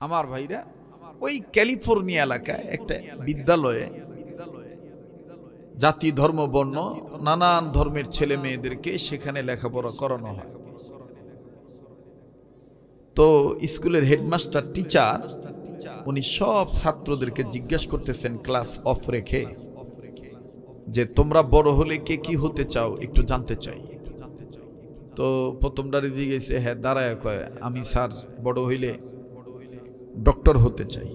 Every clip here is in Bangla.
আমার ভাইরা ওই ক্যালিফোর্নিয়া এলাকায় একটা বিদ্যালয়ে জাতি ধর্ম বর্ণ নানান ধর্মের ছেলে মেয়েদেরকে সেখানে লেখাপড়া করানো হয়। তো স্কুলের হেডমাস্টার টিচার উনি সব ছাত্রদেরকে জিজ্ঞেস করতেছেন ক্লাস অফ রেখে যে তোমরা বড় হলে কে কি হতে চাও একটু জানতে চাই। তো প্রথমটারে জিজ্ঞেসে হ্যাঁ দাঁড়ায় কয় আমি স্যার বড় হইলে ডক্টর হতে চাই।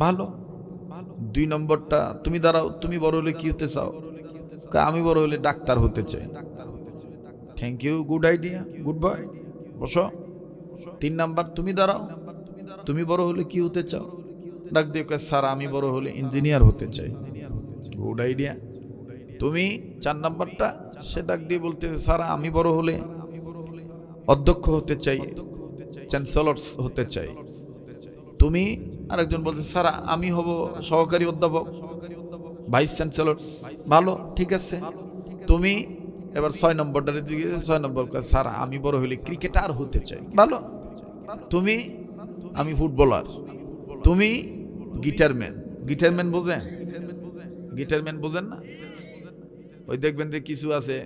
ভালো। 2 নম্বরটা তুমি দাঁড়াও তুমি বড় হলে কি হতে চাও? আমি বড় হলে ডাক্তার হতে চাই। Thank you, good idea, good boy, বসো। 3 নাম্বার তুমি দাঁড়াও তুমি বড় হলে কি হতে চাও? ডাক দিয়ে কয় স্যার আমি বড় হলে ইঞ্জিনিয়ার হতে চাই। Good idea. তুমি 4 নাম্বারটা সে ডাক দিয়ে বলতে স্যার আমি বড় হলে অধ্যক্ষ হতে চাই, চ্যান্সেলর হতে চাই। তুমি আরেকজন বলছে স্যার আমি হব সহকারী অধ্যাপক, ভাইস চ্যান্সেলর। ভালো, ঠিক আছে। তুমি এবার 6 নম্বরটার দিকে 6 নম্বর স্যার আমি বড় হলে ক্রিকেটার হতে চাই। ভালো। তুমি আমি ফুটবলার। তুমি গিটারম্যান। গিটারম্যান বোঝেন? গিটারম্যান বোঝেন না? ওই দেখবেন যে কিছু আছে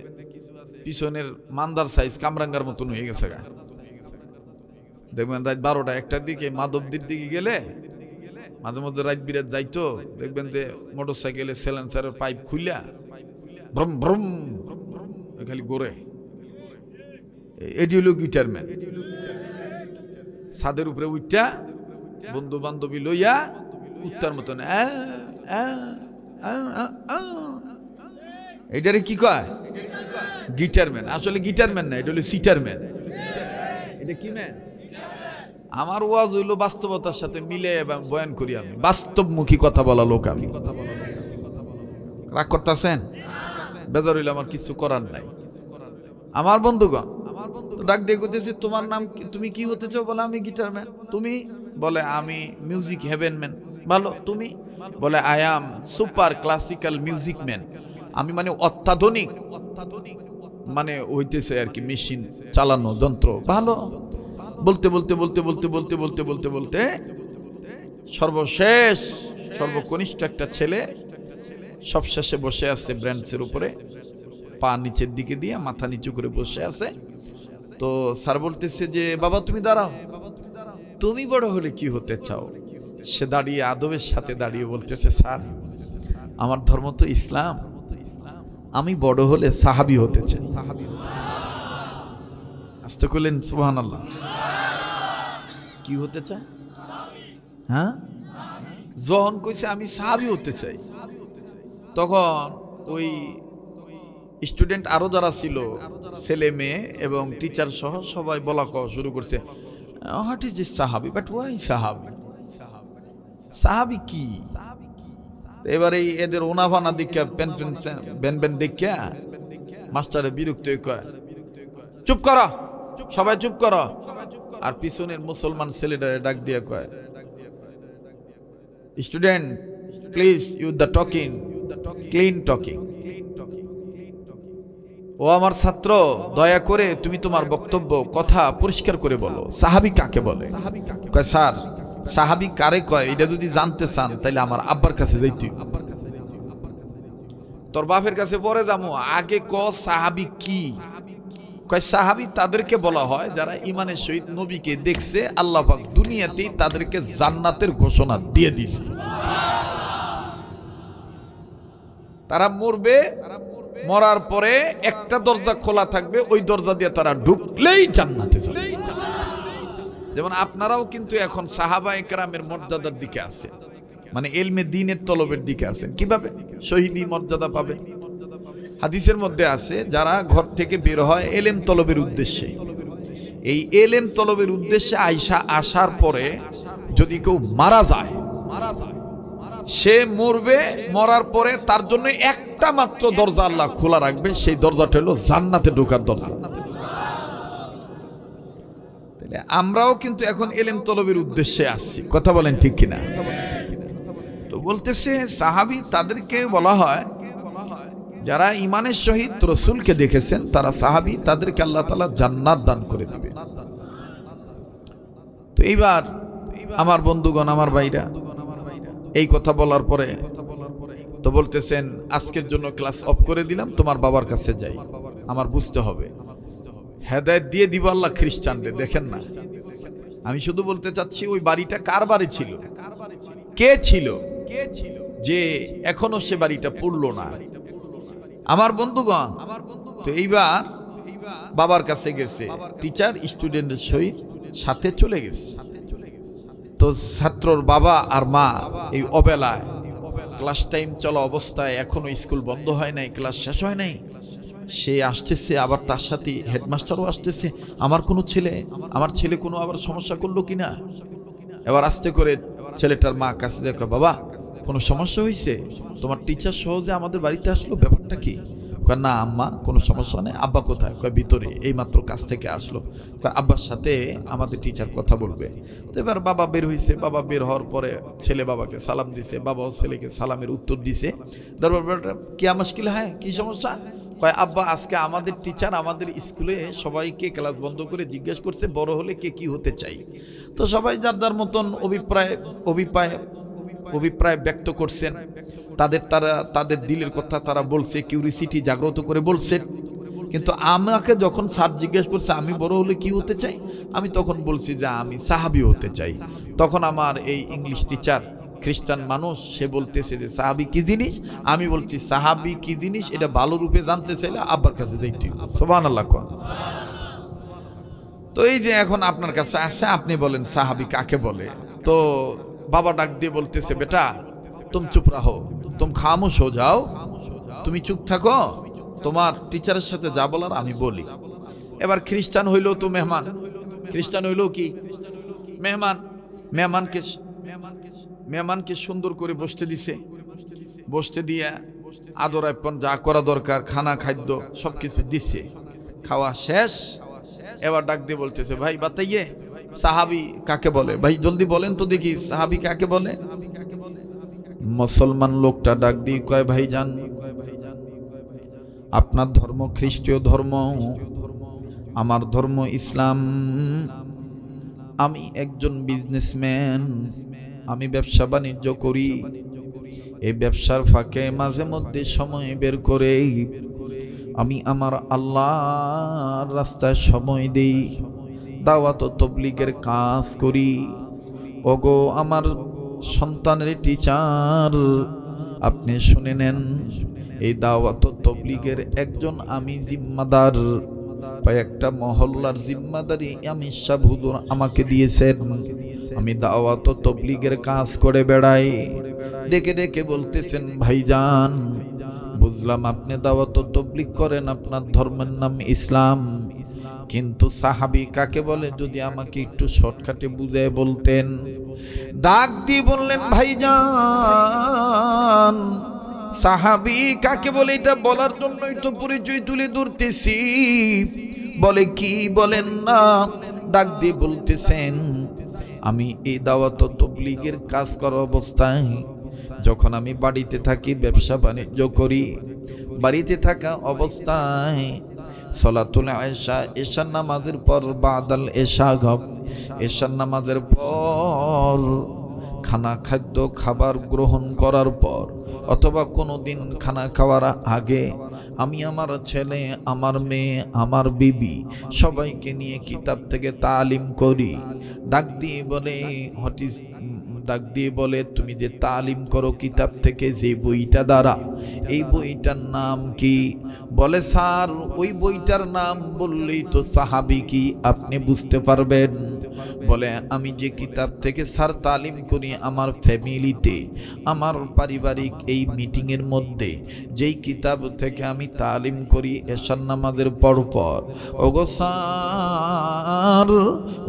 পিছনের মান্দার সাইজ কামরাঙ্গার মতন হয়ে গেছে গা। দেখবেন রাত 12টা 1টার দিকে মাধবদীর দিকে গেলে মাঝে মধ্যে রাত বিরাত যাইতো, দেখবেন যে মোটর সাইকেলে সেলেন্সারের পাইপ খুইলা ভ্রম ভ্রম খালি গোরে। এটি হলো গিটারম্যান। ছাদের উপরে উঠা বন্ধু বান্ধবী লইয়া উত্তার মতন এটারে কি কয়? গিটারম্যান। আসলে গিটারম্যান না, এটা হলো সিটারম্যান। এটা কি ম্যান? আমার ওয়াজ হইল বাস্তবতার সাথে মিলে এবং বয়ান করি। আমি বাস্তবমুখী কথা বলা লোক। আমি রাগ করতেছেন? বেজার হইলে আমার কিছু করার নাই। আমার বন্ধুগণ ডাক দিয়ে করতেছে তোমার নাম কি, তুমি কি হতে চাও? বলে আমি গিটারম্যান। তুমি? বলে আমি মিউজিক হেভেন ম্যান। ভালো। তুমি? বলে I am super classical music man. আমি মানে অত্যাধুনিক মানে হইতেছে আর কি মেশিন চালানো যন্ত্র। ভালো। বলতে বলতে বলতে বলতে বলতে বলতে বলতে বলতে সর্বশেষ সর্বকনিষ্ঠ একটা ছেলে সবশেষে বসে আছে ব্রেঞ্চের উপরে, পা নিচের দিকে দিয়ে মাথা নিচু করে বসে আছে। তো স্যার বলতেছে যে বাবা তুমি দাঁড়াও, তুমি বড় হলে কি হতে চাও? সে দাঁড়িয়ে আদবের সাথে দাঁড়িয়ে বলতেছে স্যার আমার ধর্ম তো ইসলাম, আমি বড় হলে সাহাবী হতে চাই। আস্তে করলেন সুবহানাল্লাহ। কি হতে চায়? হ্যাঁ, যখন কইছে আমি সাহাবী হতে চাই তখন ওই স্টুডেন্ট আরো যারা ছিল ছেলে মেয়ে এবং টিচার সহ সবাই বলা কওয়া শুরু করছে হোয়াট ইজ দিস সাহাবী, বাট ওয়াই সাহাবী? সাহাবী কি? এবারে এদের ওনাভানা দীক্ষা বেন বেন দীক্ষা মাস্টারে বিরক্ত কয় চুপ করো, সবাই চুপ করো। আর পিছনের মুসলমান ছেলেটারে ডাক দিয়ে কয় student please you the talking, clean talking. ও আমার ছাত্র দয়া করে তুমি তোমার বক্তব্য কথা পরিষ্কার করে বলো, সাহাবী কাকে বলে? কয় স্যার সাহাবী কারে কয় এটা যদি জানতে চান তাহলে আমার আব্বার কাছে যাইতে। তোর বাপের কাছে পরে যাবো, আগে ক সাহাবী কি? কয় সাহাবী তাদেরকে বলা হয় যারা ঈমানের সহিত নবীকে দেখছে, আল্লাহ পাক দুনিয়াতেই তাদেরকে জান্নাতের ঘোষণা দিয়ে দিয়েছে। তারা মরবে, মরার পরে একটা দরজা খোলা থাকবে, ওই দরজা দিয়ে তারা ঢুকলেই জান্নাতে যাবে। যেমন আপনারাও কিন্তু এখন সাহাবায়ে কেরামের মর্যাদার দিকে আছেন, মানে ইলমে দ্বীনের তলবের দিকে আছেন। কিভাবে? শহীদি মর্যাদা পাবে। হাদিসের মধ্যে আছে যারা ঘর থেকে বের হয় ইলম তলবের উদ্দেশ্যে, এই ইলম তলবের উদ্দেশ্যে আসার পরে যদি কেউ মারা যায়, সে মরবে, মরার পরে তার জন্য একটা মাত্র দরজা আল্লাহ খোলা রাখবে, সেই দরজাটা হলো জান্নাতে ঢোকার দরজা। আমরাও কিন্তু এখন ইলম তলবের উদ্দেশ্যে আসছি, কথা বলেন ঠিক কিনা? তো বলতেছে সাহাবী তাদেরকে বলা হয় যারা ঈমানের সহিত রাসূলকে দেখেছেন তারা সাহাবী, তাদেরকে আল্লাহ তাআলা জান্নাত দান করে দিবে। তো এইবার আমার বন্ধুগণ, আমার ভাইরা, এই কথা বলার পরে তো বলতেছেন আজকের জন্য ক্লাস অফ করে দিলাম, তোমার বাবার কাছে যাই। আমার বুঝতে হবে, হেদায়েত দিয়ে দিব আল্লাহ খ্রিস্টানদের। দেখেন না, আমি শুধু বলতে চাচ্ছি ওই বাড়িটা কার বাড়ি ছিল, কে ছিল যে এখনো সে বাড়িটা পড়লো না। আমার বন্ধুগণ, তো এইবার বাবার কাছে গেছে, টিচার স্টুডেন্টের সহিত সাথে চলে গেছে। তো ছাত্রর বাবা আর মা এই অবেলায়, ক্লাস টাইম চলা অবস্থায়, এখনো স্কুল বন্ধ হয় নাই, ক্লাস শেষ হয় নাই, সে আসতেছে, আবার তার সাথে হেডমাস্টারও আসতেছে। আমার ছেলে কোনো আবার সমস্যা করলো কিনা। এবার আস্তে করে ছেলেটার মা কাছে দেখো, বাবা কোনো সমস্যা হয়েছে? তোমার টিচার সহজে আমাদের বাড়িতে আসলো, ব্যাপারটা কি? না আম্মা, কোনো সমস্যা নেই। আব্বা কোথায়? ভিতরে, এই মাত্র কাছ থেকে আসলো। আব্বার সাথে আমাদের টিচার কথা বলবে। তো এবার বাবা বের হয়েছে। বাবা বের হওয়ার পরে ছেলে বাবাকে সালাম দিছে, বাবাও ছেলেকে সালামের উত্তর দিছে। কি মুশকিল, হ্যাঁ কি সমস্যা? আব্বা আজকে আমাদের টিচার আমাদের স্কুলে সবাইকে ক্লাস বন্ধ করে জিজ্ঞেস করছে বড় হলে কে কি হতে চাই। তো সবাই যার যার মতন অভিপ্রায় ব্যক্ত করছেন, তাদের দিলের কথা তারা বলছে, কিউরিসিটি জাগ্রত করে বলছে। কিন্তু আমাকে যখন স্যার জিজ্ঞেস করছে আমি বড় হলে কি হতে চাই, আমি তখন বলছি যে আমি সাহাবী হতে চাই। তখন আমার এই ইংলিশ টিচার, খ্রিস্টান মানুষ, সে বলতেছে যে সাহাবী কি জিনিস। আমি বলছি সাহাবী কি জিনিস এটা ভালো রূপে জানতে চাইলে আব্বার কাছে যাইতে হবে। সুবহানাল্লাহ। তো এই যে এখন আপনার কাছে আসে, আপনি বলেন সাহাবী কাকে বলে। তো বাবা ডাক দিয়ে বলতেছে, বেটা তুমি চুপ রাহো, তুমি খামোশ হো যাও, তুমি চুপ থাকো, তোমার টিচারের সাথে যা বলার আমি বলি। এবার খ্রিস্টান হইলো তো মেহমান, খ্রিস্টান হইলো কি মেহমান, মেহমানকে সুন্দর করে বসতে দিছে, বসতে দিয়ে আদর আপ্যায়ন যা করা দরকার, খানা খাদ্য সবকিছু দিছে। খাওয়া শেষ, এবার ডাক দিয়ে বলতেছে, ভাই বাতাইয়ে সাহাবী কাকে বলে? ভাই জলদি বলেন তো দেখি সাহাবী কাকে বলে। মুসলমান লোকটা ডাক দিয়ে কয়, ভাই জান আপনার ধর্ম খ্রিস্টীয় ধর্ম, আমার ধর্ম ইসলাম। আমি একজন বিজনেসম্যান, আমি ব্যবসা বাণিজ্য করি। এই ব্যবসার ফাঁকে মাঝে মধ্যে সময় বের করে আমি আমার আল্লাহর রাস্তায় সময় দেই, দাওয়াত ও তাবলীগের কাজ করি। ওগো আমার সন্তানের টিচার, আপনি শুনে নেন, এই দাওয়াত ও তাবলীগের একজন আমি জিম্মাদার। কয়েকটা মহল্লার জিম্মাদারি আমি সাহেব হুজুর আমাকে দিয়েছেন। আমি দাওয়াত ও তাবলীগের কাজ করে বেড়াই। ডেকে ডেকে বলতেছেন, ভাইজান বুঝলাম আপনি দাওয়াত ও তাবলীগ করেন, আপনার ধর্মের নাম ইসলাম, কিন্তু সাহাবী কাকে বলে যদি আমাকে একটু শর্টকাটে বুঝিয়ে বলতেন। ডাক দিয়ে বললেন, ভাইজান সাহাবী কাকে বলে এটা বলার জন্যই তো পরিচয় তুলে ধরতেছি। বলে কি বলেন না? ডাক দিয়ে বলতেছেন, আমি এই দাওয়াত ও তাবলীগের কাজ করার অবস্থায় যখন আমি বাড়িতে থাকি, ব্যবসা বাণিজ্য করি, বাড়িতে থাকা অবস্থায় সালাতুল ইশা, ইশার নামাজের পর বাদাল ইশা, ইশার নামাজের পর খানা খাদ্য খাবার গ্রহণ করার পর অথবা কোনোদিন খানা খাওয়ার আগে আমি আমার ছেলে, আমার মেয়ে, আমার বিবি সবাইকে নিয়ে কিতাব থেকে তালিম করি। ডাক দিয়ে বলে তুমি যে তালিম করো কিতাব থেকে, যে বইটা দ্বারা, এই বইটার নাম কি? বলে স্যার ওই বইটার নাম বললেই তো সাহাবী কি আপনি বুঝতে পারবেন। বলে আমি যে কিতাব থেকে স্যার তালিম করি আমার ফ্যামিলিতে, আমার পারিবারিক এই মিটিংয়ের মধ্যে, যেই কিতাব থেকে আমি তালিম করি এশার নামাজের পরপর, ওগো স্যার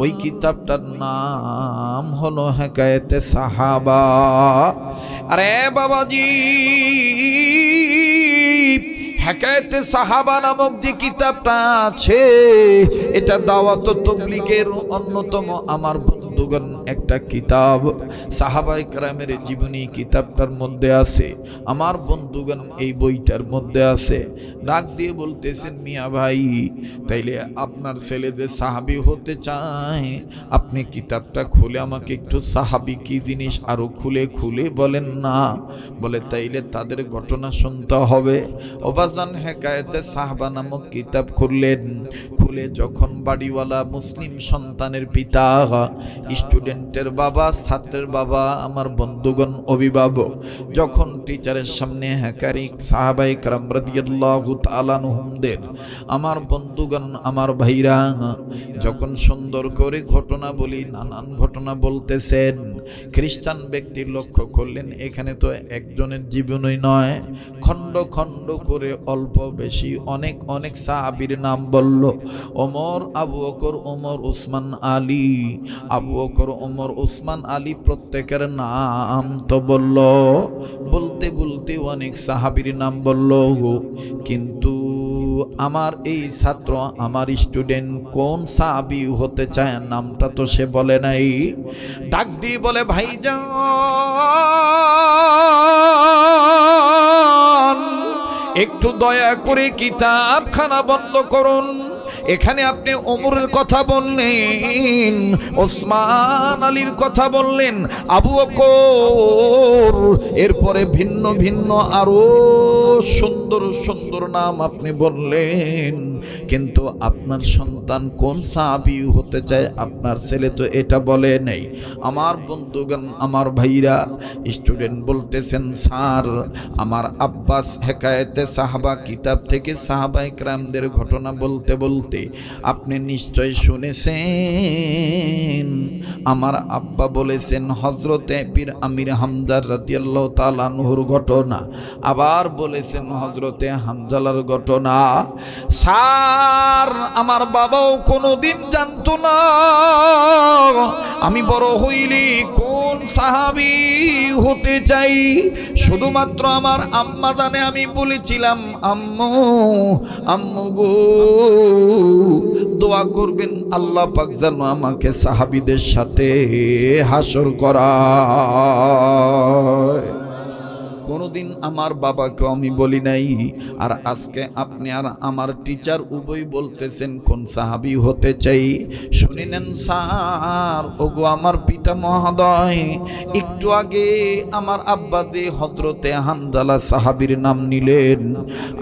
ওই কিতাবটার নাম হলো হেকায়েতে সাহাবা। আরে বাবাজি, হেকায়েতে সাহাবা নামক যে কিতাবটা আছে, এটা দাওয়াত ও তাবলীগের অন্যতম আমার বন্ধু বন্ধুগণ একটা কিতাব সাহাবায়ে কেরামের জীবনী কিতাবটার মধ্যে আছে, আমার বন্ধুগণ এই বইটার মধ্যে আছে। ডাক দিয়ে বলতেছেন, মিয়া ভাই তাইলে আপনার ছেলে যে সাহাবী হতে চায়, আপনি কিতাবটা খুলে আমাকে একটু সাহাবী কি জিনিস আরো খুলে খুলে বলেন না। বলে তাইলে তাদের ঘটনা শুনতে হবে। ওবাজান হেকায়েতে সাহাবা নামক কিতাব খুললেন। খুলে যখন বাড়িওয়ালা মুসলিম সন্তানের পিতা, স্টুডেন্টের বাবা, ছাত্রের বাবা, আমার বন্ধুগণ অভিভাবক, যখন টিচারের সামনে হেকারি সাহাবায়ে কেরাম রাদিয়াল্লাহু তাআলা আনহুমদের, আমার বন্ধুগণ আমার ভাইরা যখন সুন্দর করে ঘটনা বলি, নানান ঘটনা বলতেছেন, খ্রিস্টান ব্যক্তি লক্ষ্য করলেন এখানে তো একজনের জীবনই নয়, খণ্ড খণ্ড করে অল্প বেশি অনেক অনেক সাহাবীর নাম বলল। ওমর, আবু বকর, ওমর, উসমান, আলী, আবু বকর, ওমর, উসমান, আলী, প্রত্যেকের নাম তো বলল। বলতে বলতে অনেক সাহাবীর নাম বলল, কিন্তু আমার এই ছাত্র, আমার স্টুডেন্ট কোন সাহাবী হতে চায় নামটা তো সে বলে নাই। ডাক দিয়ে বলে, ভাইজান একটু দয়া করে কিতাবখানা বন্ধ করুন। এখানে আপনি ওমরের কথা বললেন, ওসমান আলীর কথা বললেন, আবু বকর, এরপরে ভিন্ন ভিন্ন আরো সুন্দর সুন্দর নাম আপনি বললেন, কিন্তু আপনার সন্তান কোন সাহাবী হতে চায় আপনার ছেলে তো এটা বলে নেই। আমার বন্ধুগণ আমার ভাইরা, স্টুডেন্ট বলতেছেন, স্যার আমার আব্বাস হেকায়েতে সাহাবা কিতাব থেকে সাহাবায়ে কেরামদের ঘটনা বলতে বলতে আপনি নিশ্চয় শুনেছেন আমার আব্বা বলেছেন হযরতে পীর আমির হামজা রাদিয়াল্লাহু তাআলা আনহুর ঘটনা, আবার বলেছেন হযরতে হানজালার ঘটনা। স্যার আমার বাবাও কোনোদিন জানতো না আমি বড় হইলে কোন সাহাবী হতে চাই, শুধুমাত্র আমার আম্মা জানে। আমি বলেছিলাম, আম্মু আম্মু গো দোয়া করবেন আল্লাহ পাক যেন আমাকে সাহাবীদের সাথে হাসর করায়। কোনোদিন আমার বাবাকে আমি বলি নাই। আর আজকে আপনি আর আমার টিচার উভয় বলতেছেন কোন সাহাবী হতে চাই। শুনে নেন স্যার, ওগো আমার পিতা মহোদয়, একটু আগে আমার আব্বা যে হযরতে হানজালা সাহাবীর নাম নিলেন,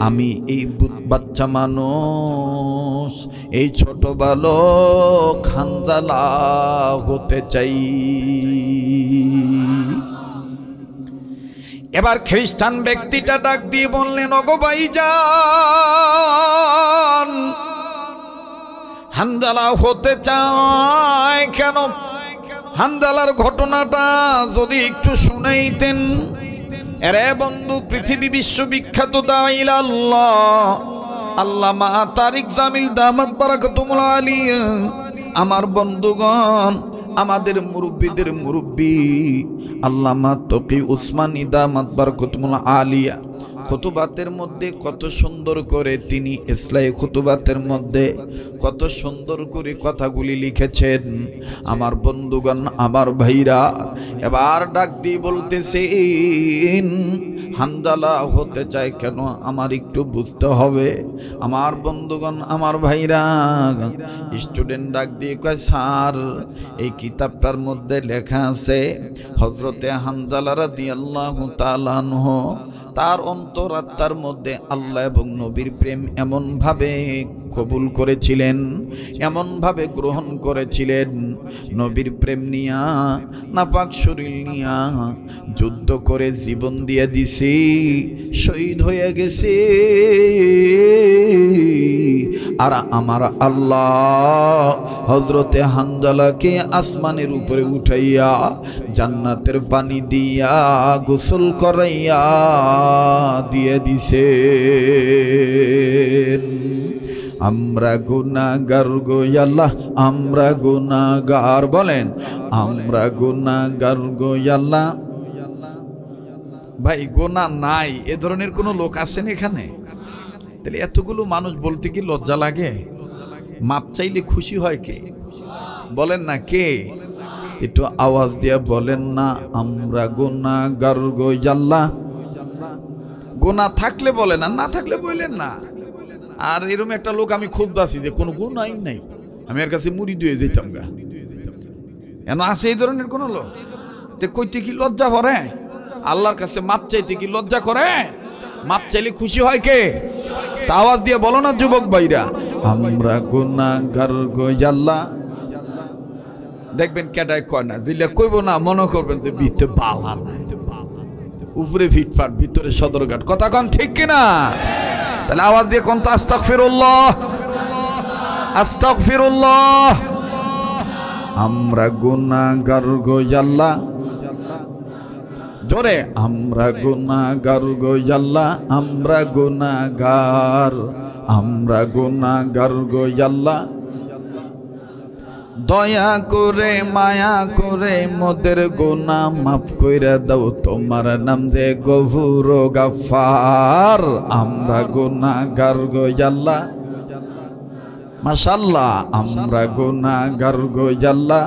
আমি এই বাচ্চা মানুষ, এই ছোট বালক হানজালা হতে চাই। এবার খ্রিস্টান ব্যক্তিটা ডাক দিয়ে বললেন, ওগো ভাইজান হানজালা হতে চায় কেন? হানজালার ঘটনাটা যদি একটু শুনাইতেন। আরে বন্ধু, পৃথিবী বিশ্ববিখ্যাত দাঈল আল্লাহ আল্লামা তারিক জামিল দামাত বারাকাতুহুল আলিয়া, আমার বন্ধুগণ আমাদের মুরব্বীদের মুরব্বী আল্লামা তকি উসমানী দামাত বারাকাতুহুল আলিয়া খুতুবাতের মধ্যে কত সুন্দর করে তিনি ইসলাহি খুতুবাতের মধ্যে কত সুন্দর করে কথাগুলি লিখেছেন। আমার বন্ধুগণ আমার ভাইরা, এবার ডাক দিয়ে বলতেছেন হানজালা হতে চায় কেন আমার একটু বুঝতে হবে। আমার বন্ধুগণ আমার ভাইরা, স্টুডেন্ট ডাক দিয়ে কয়, স্যার এই কিতাবটার মধ্যে লেখা আছে হযরতে হানজালা রাদিয়াল্লাহু তাআলা আনহু তার অন্তরাত্মার মধ্যে আল্লাহ এবং নবীর প্রেম এমন ভাবে কবুল করেছিলেন, এমন ভাবে গ্রহণ করেছিলেন, নবীর প্রেম নিয়া নাপাক শরীর নিয়া যুদ্ধ করে জীবন দিয়ে দিছি, শহীদ হয়ে গেছে। আর আমার আল্লাহ হযরতে হানজালাকে আসমানের উপরে উঠাইয়া জান্নাতের পানি দিয়া গোসল করাইয়া দিয়ে দিছে। আমরা গুনাহগার গো আল্লাহ, আমরা গুনাহগার, বলেন আমরা গুনাহগার গো আল্লাহ। ভাই গুনাহ নাই এ ধরনের কোন লোক আছেন এখানে? তাহলে এতগুলো মানুষ বলতে কি লজ্জা লাগে? মাপ চাইলে খুশি হয় কে? বলেন না কে? একটু আওয়াজ দিয়ে বলেন না, আমরা গুনাহগার গো আল্লাহ। গুনাহ থাকলে বলেন, আর না থাকলে বললেন না। আর এরকম একটা লোক আমি খুঁজতাছি যে কোনো গুনাহই নাই, আমি এর কাছে মুড়ি দিয়ে যেতাম গা। এন আছে এই ধরনের কোন লোক? তে কইতে কি লজ্জা করে? আল্লাহর কাছে মাপ চাইতে কি লজ্জা করে? মাপ চাইলে খুশি হয় কে? তা আওয়াজ দিয়ে বলো না যুবক ভাইরা, আমরা গুনাহগার গো আল্লাহ। দেখবেন কেডাই কয় না, জিলে কইব না মনে করবেন যে ভিতরে বালা না, উপরে ফিটফাট ভিতরে সদরঘাট। কথা কন ঠিক কিনা? তাহলে আওয়াজ দিয়ে কোন তো আস্তাগফিরুল্লাহ, আস্তাগফিরুল্লাহ। আমরা গুনাহগার গো আল্লাহ, জোরে আমরা গুনাহগার গো আল্লাহ, আমরা গুনাহগার, আমরা গুনাহগার গো আল্লাহ। দয়া করে মায়া করে মোদের গুনাহ মাফ কইরা দাও, তোমার নাম যে গফুর গাফফার। আমরা গুনাহগার গো আল্লাহ, মাশাআল্লাহ, আমরা গুনাহগার গো আল্লাহ।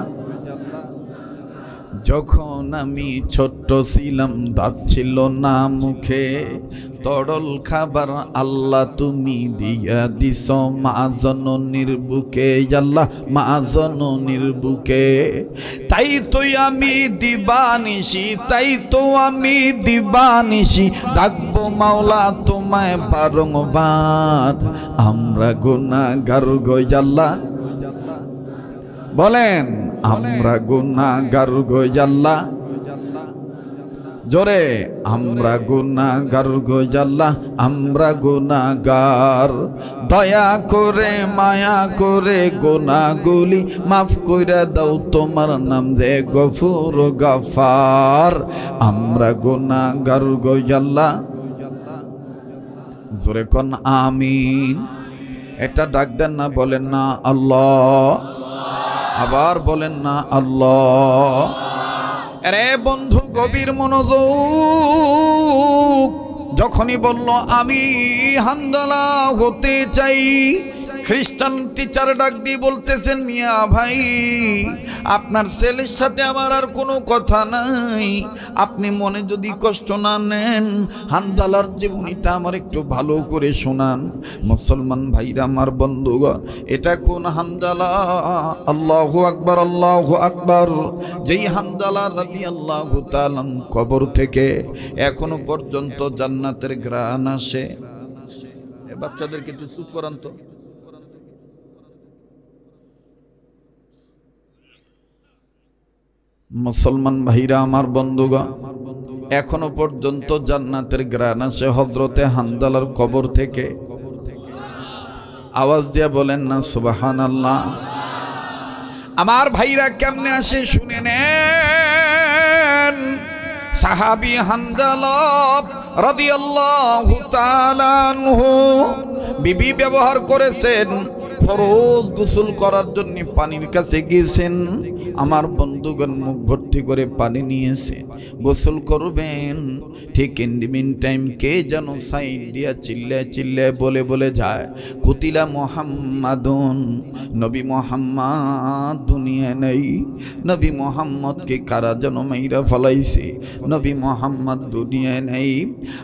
যখন আমি ছোট্ট ছিলাম দাঁত ছিল না মুখে, তরল খাবার আল্লাহ তুমি দিয়া দিছ মা জননীর বুকে আল্লাহ, মা জননীর বুকে। তাই তো আমি দিবানিশি, তাই তো আমি দিবানিশি ডাকবো মাওলা তোমায় বারংবার। আমরা গুনাহগার গো আল্লাহ, বলেন আমরা গুনাহগার গো আল্লাহ, জোরে আমরা গুনাহগার গো আল্লাহ, আমরা গুনাহগার। দয়া করে মায়া করে গুনাহগুলি মাফ কইরা দাও, তোমার নাম যে গফুর গাফফার। আমরা গুনাহগার গো আল্লাহ, জোরে কোন আমিন। এটা ডাক দেন না, বলেন না আল্লাহ, আবার বলেন না আল্লাহ। আরে বন্ধু গভীর মনোযোগ। যখনই বলল আমি হানজালা হতে চাই, খ্রিস্টান টিচার ডাক দিয়ে বলতেছেন, মিয়া ভাই আপনার ছেলের সাথে আমার আর কোনো কথা নাই, আপনি মনে যদি কষ্ট না নেন হানজালার জীবনীটা আমার একটু ভালো করে শোনান। মুসলমান ভাইরা আমার বন্ধুগণ, এটা কোন হানজালা? আল্লাহু আকবার, আল্লাহু আকবার। যেই হানজালা রাদিয়াল্লাহু তাআলা কবর থেকে এখনো পর্যন্ত জান্নাতের ঘ্রাণ আসে। এ বাচ্চাদেরকে একটু চুপ করান তো। মুসলমান ভাইরা আমার বন্ধুগণ, এখনো পর্যন্ত জান্নাতের ঘ্রাণ আসে হযরতে হানজালার কবর থেকে। আওয়াজ দিয়ে বলেন না সুবহানাল্লাহ। আমার ভাইরা কেমনে আসে শুনে নেন। সাহাবী হানজালা রাদিয়াল্লাহু তাআলা আনহু বিবি ব্যবহার করেছেন, ফরজ গোসল করার জন্য পানির কাছে গিয়েছেন। আমার বন্ধুগণ মুখ ভর্তি করে পানি নিয়েছে, গোসল করবেন। ঠিক ইন দি মিন টাইম কে যেন সাইড দিয়া চিল্লায় বলে বলে যায়, কুতিলা মুহাম্মাদুন, নবী মুহাম্মদ দুনিয়ায় নেই। নবী মুহাম্মদকে কারা যেন মাইরা ফলাইছে, নবী মুহাম্মদ দুনিয়ায় নেই।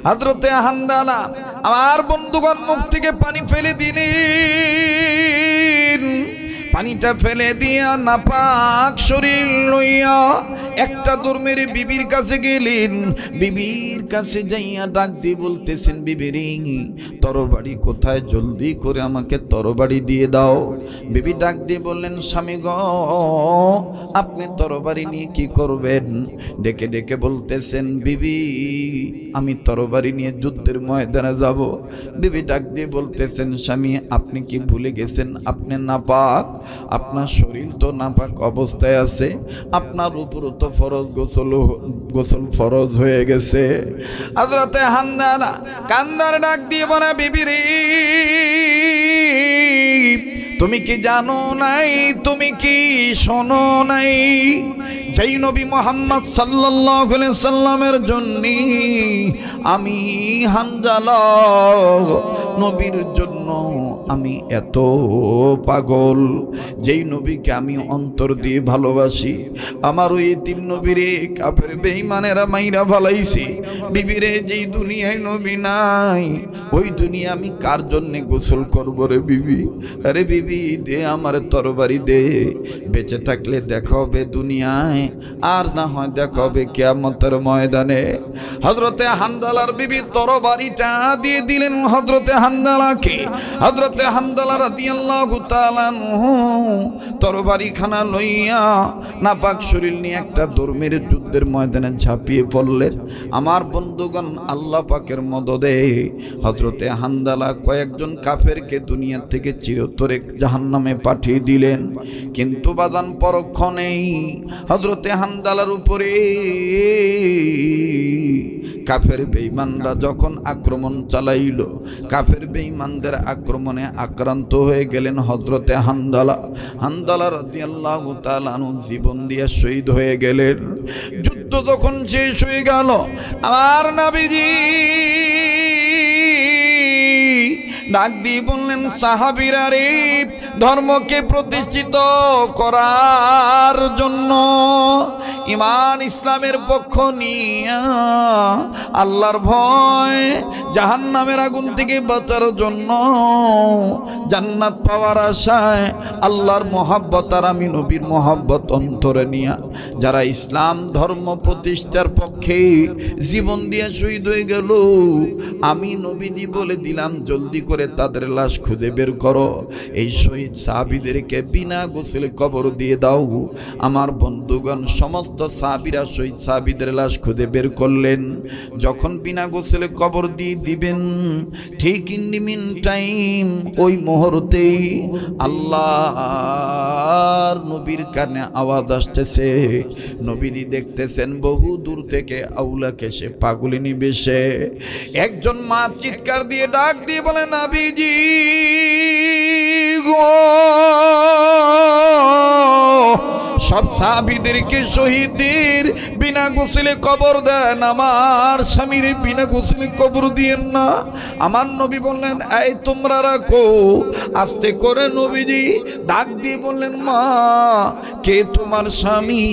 হযরতে হানজালা আমার বন্ধুগণ মুখ থেকে পানি ফেলে দিলেন। পানিটা ফেলে দিয়া নাপাক শরীর লইয়া একটা দৌড় মেরে বিবির কাছে গেলেন। বিবির কাছে যাইয়া ডাক দিয়ে বলতেছেন, বিবিরি তরবারি কোথায়, জলদি করে আমাকে তরবারি দিয়ে দাও। বিবি ডাক দিয়ে বললেন, স্বামী গো আপনি তরবারি নিয়ে কি করবেন? ডেকে ডেকে বলতেছেন, বিবি আমি তরবারি নিয়ে যুদ্ধের ময়দানে যাব। বিবি ডাক দিয়ে বলতেছেন, স্বামী আপনি কি ভুলে গেছেন আপনি নাপাক? আপনার শরীর তো নাপাক অবস্থায় আছে, আপনার উপর তো ফরজ গোসল ফরজ হয়ে গেছে। হযরতে হানজালা কান্দার ডাক দিয়ে বলে, বিবি রে তুমি কি জানো নাই, তুমি কি শোনো নাই, যেই নবী মুহাম্মদ সাল্লাল্লাহু আলাইহি সাল্লামের জন্য আমি হানজালা নবীর জন্য আমি এত পাগল, যেই নবীকে আমি অন্তর দিয়ে ভালোবাসি, আমার ওই তিন নবীরে কাফের বেঈমানেরা মাইরা ভালাইছি। বিবিরে যেই দুনিয়ায় নবী নাই, ওই দুনিয়া আমি কার জন্যে গোসল করব রে বিবি? আরে বিবি দে আমার তরবারি দে, বেঁচে থাকলে দেখা হবে দুনিয়ায়, আর না হয় দেখা হবে কিয়ামতের ময়দানে। হযরতে হানজালার বিবি তরবারিটা দিয়ে দিলেন হযরতে হানজালাকে। হযরতে হানজালা রাদিয়াল্লাহু তাআলা আনহু তরবারি খানা লইয়া নাপাক শরীর নিয়ে একটা ধর্মের যুদ্ধের ময়দানে ঝাঁপিয়ে পড়লেন। আমার বন্ধুগণ, আল্লাহ পাকের মদদে হযরতে হানজালা কয়েকজন কাফেরকে দুনিয়া থেকে চিরতরে জাহান্নামে পাঠিয়ে দিলেন। কিন্তু বাজান পরক্ষণেই হযরতে হানজালার উপরে কাফের বেঈমানরা যখন আক্রমণ চালাইল, কাফের বেঈমানদের আক্রমণে আক্রান্ত হয়ে গেলেন হযরতে হানজালা। হানজালা রাদিয়াল্লাহু তাআলা আনহু জীবন দিয়ে শহীদ হয়ে গেলেন। যুদ্ধ যখন শেষ হয়ে গেল, আমার নবীজি ডাক দিয়ে বললেন, সাহাবীরা রে, ধর্মকে প্রতিষ্ঠিত করার জন্য, ঈমান ইসলামের পক্ষ নিয়ে, আল্লাহর ভয়, জাহান্নামের আগুন থেকে বাঁচার জন্য, জান্নাত পাওয়ার আশায়, আল্লাহর মহব্বত আর আমি নবীর মহব্বত অন্তরে নিয়া যারা ইসলাম ধর্ম প্রতিষ্ঠার পক্ষে জীবন দিয়ে শহীদ হয়ে গেল, আমি নবীজি বলে দিলাম জলদি করে তাদের লাশ খুঁজে বের করো। এই শহীদ সাহাবীদেরকে বিনা গোসলে কবর দিয়ে দাও। আমার বন্ধুগণ, সমস্ত সাহাবীরা শহীদ সাহাবীদের লাশ খুঁজে বের করলেন। যখন বিনা গোসলে কবর দিয়ে দিবেন, ঠিক ইন দি মিন টাইম, ওই মুহূর্তেই আল্লাহর নবীর কানে আওয়াজ আসতেছে। নবীজি দেখতেছেন বহু দূর থেকে আউলাকে সে পাগলিনী বেশে একজন মা চিৎকার দিয়ে ডাক দিয়ে বলে, নবীজি গো, সব সাহাবীদেরকে শহীদদের বিনা গোসলে কবর দেন, আমার স্বামীর বিনা গোসলে কবর দিয়েন না। আমার নবী বললেন, এই তোমরা রাখো। আস্তে করে নবীজি ডাক দিয়ে বললেন, মা কে তোমার স্বামী?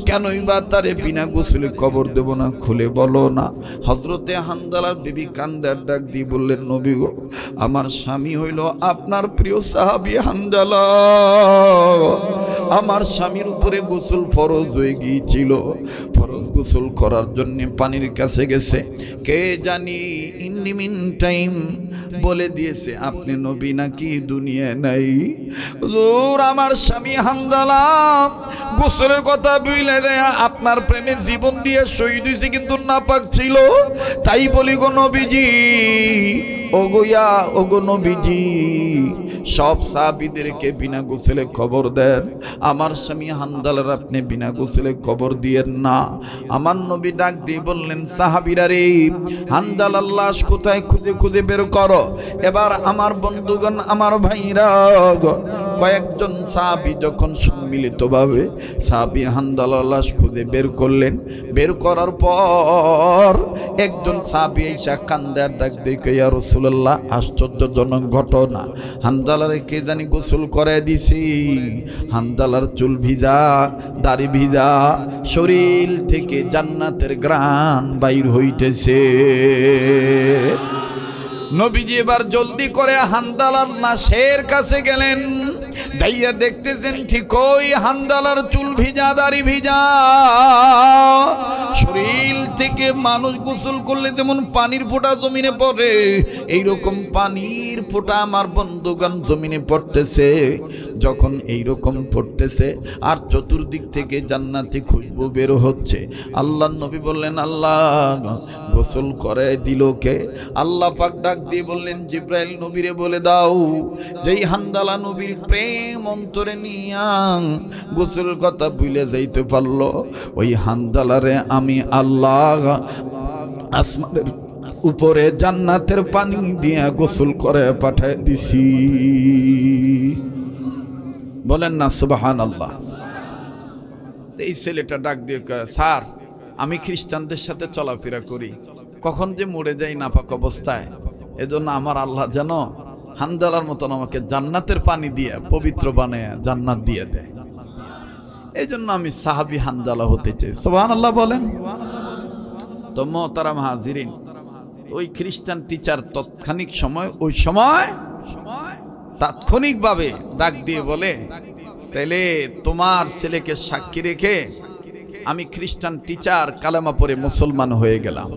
কেনই বা তারে বিনা গোসলে কবর দেব না, খুলে বলো না। হযরতে হানজালার বিবি কান্দার ডাক দিয়ে বললেন, নবী গো, আমার স্বামী হইল আপনার প্রিয় সাহাবী হানজালা। আমার স্বামীর উপরে গোসল ফরজ হয়ে গিয়েছিল, ফরজ গোসল করার জন্য পানির কাছে গেছে, কে জানি ইন দি মিন টাইম বলে দিয়েছে আপনি নবী নাকি দুনিয়ায় নাই। হুজুর, আমার স্বামী হানজালা গোসলের কথা বুঝলে দেয়া আপনার প্রেমে জীবন দিয়ে শহীদ হয়েছে, কিন্তু নাপাক ছিল। তাই বলি গো নবীজি, ওগোয়া ওগো নবীজি, সব সাহাবীদেরকে বিনা গোসলে কবর দেন, আমার স্বামী হানজালার আপনি বিনা গোসলে কবর দিয়েন না। আমার নবী ডাক দিয়ে বললেন, সাহাবীরা রে, হানজালার লাশ কোথায় খুঁজে খুঁজে বের করো। এবার আমার বন্ধুগণ, আমার ভাইরা, কয়েকজন সাহাবী যখন সম্মিলিতভাবে সাহাবী হানজালার লাশ খুঁজে বের করলেন, বের করার পর একজন সাহাবী এসে কান্দার ডাক দিয়ে, ইয়া রাসূলুল্লাহ, আশ্চর্যজনক ঘটনা, হানজালারে কে জানি গোসল করে দিছি। হানজালার চুল ভিজা, দাড়ি ভিজা, শরীর থেকে জান্নাতের ঘ্রাণ বাইর হইতেছে। নবীজি এবার জলদি করে হানজালার লাশের কাছে গেলেন, যাইয়া দেখতেছেন ঠিক ওই হানজালার চুল ভিজা, দাড়ি ভিজা, শরীর থেকে মানুষ গোসল করলে যেমন পানির ফোঁটা জমিনে পড়ে, এইরকম পানির ফোঁটা আমার বন্ধুগণ জমিনে পড়তেছে। যখন এইরকম পড়তেছে আর চতুর্দিক থেকে জান্নাতি খুশবু বের হচ্ছে, আল্লাহ নবী বললেন, আল্লাহ গোসল করে দিল কে? আল্লাহ পাক ডাক দিয়ে বললেন, জিব্রাইল নবীরে বলে দাও, যেই হানজালা নবীর প্রেম অন্তরে নিয়া গোসলের কথা ভুলে যাইতে পারলো, ওই হানজালারে আমি আল্লাহ আসমানের উপরে জান্নাতের পানি দিয়ে গোসল করে পাঠায় দিছি। বলেন না সুবহানাল্লাহ। তো এই ছেলেটা ডাক দিয়ে কয়, স্যার আমি খ্রিস্টানদের সাথে চলাফেরা করি, কখন যে মরে যাই নাপাক অবস্থায়, এজন্য আমার আল্লাহ যেন হানজালার মতন আমাকে জান্নাতের পানি দিয়ে পবিত্র বানায় জান্নাত দিয়ে দেয়, এই জন্য আমি সাহাবী হানজালা হতে চাই। সুবহানাল্লাহ বলেন। তো মোহতারাম হাজিরিন, ওই খ্রিস্টান টিচার তৎক্ষণিক সময় ওই সময় তাৎক্ষণিকভাবে ডাক দিয়ে বলে, তাইলে তোমার ছেলেকে সাক্ষী রেখে আমি খ্রিস্টান টিচার কালেমা পড়ে মুসলমান হয়ে গেলাম।